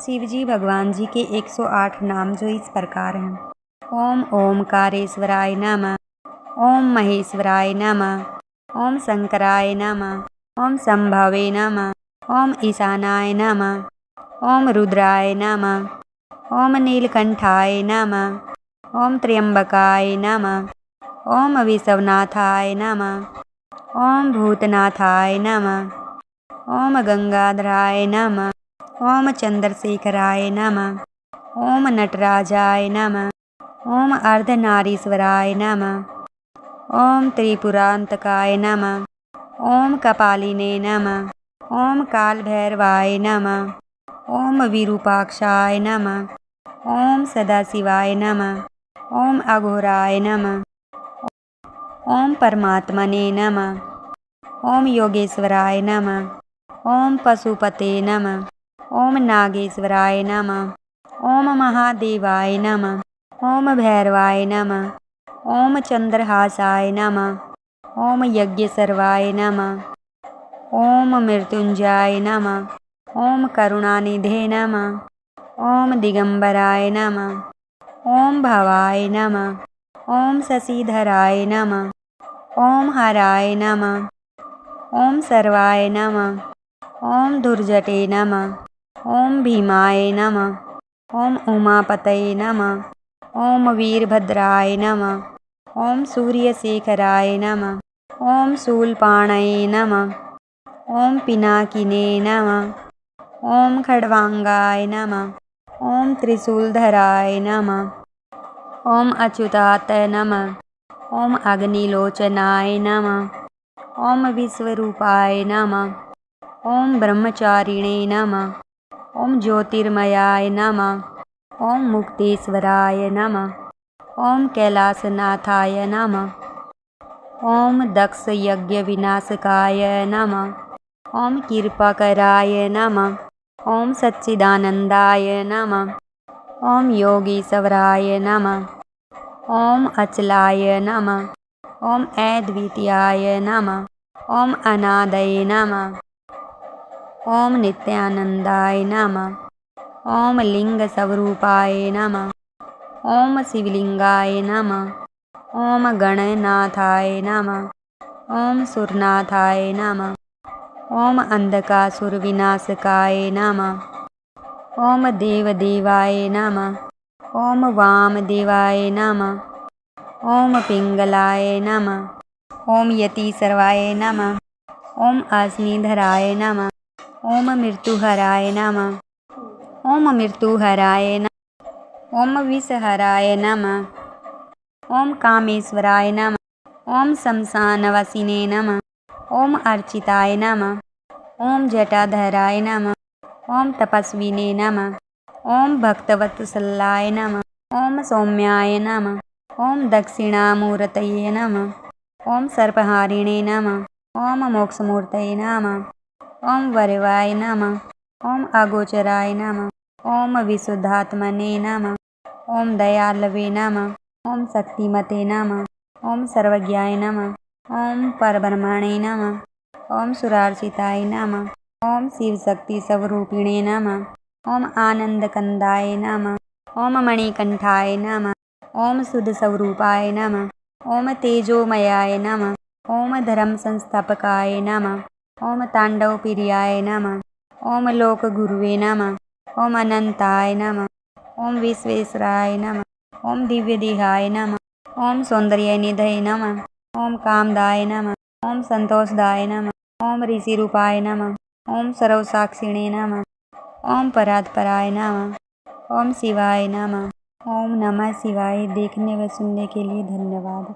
शिवजी भगवान जी के 108 नाम जो इस प्रकार हैं। ओम ओमकारेश्वराय नमः। ओम महेश्वराय नमः। ओम शंकराय नमः। ओम संभवे नमः। ओम ईशानाय नमः। ओम रुद्राय नमः। ओम नीलकंठाय नमः। ओम त्र्यंबकाय नमः। ओम विश्वनाथाय नमः। ओम भूतनाथाय नमः। ओम गंगाधराय नमः। ओम चंद्रशेखराय नमः। ओम नटराजाय नमः। ओम अर्धनारीश्वराय नमः। ओम त्रिपुरांतकाय नमः। ओम कपालिने नमः। ओम कालभैरवाय नमः। ओम विरूपाक्षाय नमः। ओम सदाशिवाय नमः। ओम अघोराय नमः। ओम परमात्मने नमः। ओम योगेश्वराय नमः। ओम पशुपते नमः। ओम नागेश्वराय नमः। ओम महादेवाय नमः। ओम भैरवाय नमः। ओम चंद्रहासाय नमः। ओम यज्ञसर्वाय नमः। ओम मृत्युंजयाय नमः। ओम करुणानिधे नमः। ओम दिगंबराय नमः। ओम भवाय नमः। ओम शशिधराय नमः। ओम हराय नमः। ओम सर्वाय नमः। ओम दुर्जटे नमः। ओम भीमाय नमः। ओम उमापतये नमः। ओम वीरभद्राय नमः। ओम सूर्यशेखराय नमः। ओम शूलपाणये नमः। ओम पिनाकिने नमः। ओम खड्वांगाय नमः। ओम त्रिशूलधराय नमः। ओम अच्युताय नमः। ओम अग्निलोचनाय नमः। ओम विश्वरूपाय नमः। ओम ब्रह्मचारिणे नमः। ओम ज्योतिर्मयाय नमः। ओम मुक्तेश्वराय नमः। ओम कैलासनाथाय नमः। ओम दक्ष यज्ञ विनाशकाय नमः। ओम कृपाकराय नमः। ओम सच्चिदानंदाय नमः। ओम योगीश्वराय नमः। ओम अचलाय नमः। ओम अद्वितीयाय नमः। ओम अनादये नमः। ओम नित्यानंदाय नमः। ओम लिंग स्वरूपाय नमः। ओम शिवलिंगाय नमः। ओम गणनाथाय नमः। ओम सुरनाथाय नमः। ओम अंधकासुर विनाशकाय नमः। ओम देवदेवाय नमः। ओम वामदेवाय नमः। ओम पिंगलाय नमः। ओम यतीश्वराय नमः। ओम अश्निधराय नमः। ओम मृत्युहराय नमः। ओम मृत्युहराय नमः। ओम विषहराय नमः। ओम कामेश्वराय नमः। ओम शमशानवासिने नमः। ओम अर्चिताय नमः। ओम जटाधराय नमः। ओम तपस्विने नमः। ओम भक्तवत्सलाय नमः। ओम सौम्याय नमः। ओम दक्षिणामूर्तये नमः। ओम सर्पहारिणे नमः। ओम मोक्षमूर्तये नमः। ओम वरवाय नमः। ओम अगोचराय नमः। ओम विशुद्धात्मने नमः। ओम दयालवे नमः। ओम शक्तिमते नमः। ओम सर्वज्ञाय नमः। ओम परब्रह्मणे नमः। ओम सुरार्चिताय नमः। ओम शिवशक्ति स्वरूपिणे नमः। ओम आनंदकंदाय नमः। ओम मणिकंठाय नमः। ओम शुद्ध स्वरूपाय नमः। ओम तेजोमयाय नमः। ओम धर्म संस्थापकाय नमः। ओम तांडवप्रियाय नमः। ओम लोकगुरुवे नमः। ओम अनंताय नमः। ओम विश्वेश्वराय नमः। ओम दिव्यदेहाय नमः। ओम सौंदर्यनिधये नमः। ओम कामदाय नमः। ओम संतोषदाय नमः। ओम ऋषिरूपाय नमः। ओम सर्वसाक्षिणे नमः। ओम परात्पराय नमः। ओम शिवाय नमः। ओम नमः शिवाय। देखने व सुनने के लिए धन्यवाद।